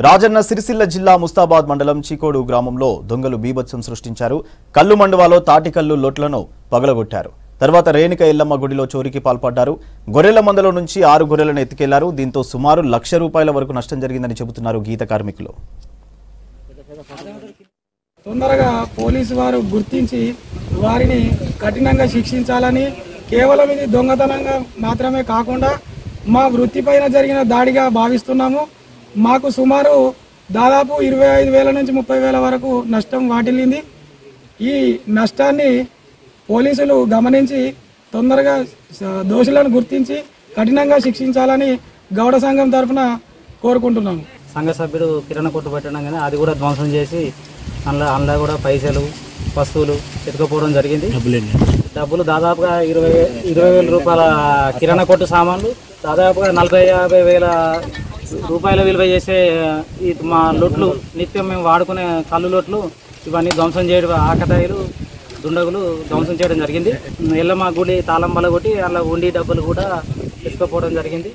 రాజన్న సిరిసిల్ల జిల్లా ముస్తాబాద్ మండలం చీకోడు గ్రామంలో దొంగలు బీభత్సం సృష్టించారు. కల్లు మండవాలో తాటికల్లు లొట్లను పగలగొట్టారు. తర్వాత రేణుక ఎల్లమ్మ గుడిలో చోరీకి పాల్పడ్డారు. గొర్రెల మందలో నుంచి 6 గొర్రెలను ఎత్తుకెళ్లారు. దీంతో సుమారు ₹1,00,000 వరకు నష్టం జరిగిందని చెబుతున్నారు గీత కార్మికులు. తొందరగా పోలీసు వారు గుర్తించి వారిని కఠినంగా శిక్షించాలని, కేవలం ఇది దొంగతనంగా మాత్రమే కాకుండా మా వృత్తిపైన జరిగిన దాడిగా భావిస్తున్నాము. మాకు సుమారు దాదాపు 25,000 నుంచి 30,000 వరకు నష్టం వాటిల్లింది. ఈ నష్టాన్ని పోలీసులు గమనించి తొందరగా దోషులను గుర్తించి కఠినంగా శిక్షించాలని గౌడ సంఘం తరఫున కోరుకుంటున్నాము. సంఘ సభ్యుడు కిరాణా కొట్టు పెట్టడం కానీ అది కూడా ధ్వంసం చేసి అందులో కూడా పైసలు వస్తువులు ఎత్తుకుపోవడం జరిగింది. డబ్బులు దాదాపుగా 20,000 రూపాయల కిరాణా కొట్టు సామాన్లు, దాదాపుగా 40,000-50,000 రూపాయల విలువ చేసే మా లొట్లు, నిత్యం మేము వాడుకునే కళ్ళు లొట్లు ఇవన్నీ ధ్వంసం చేయడం, ఆకతాయిలు దుండగులు ధ్వంసం చేయడం జరిగింది. ఎల్లమ్మ గుడి తాళం బలగొట్టి అలా ఉండి డబ్బులు కూడా ఎత్తుకుపోవడం జరిగింది.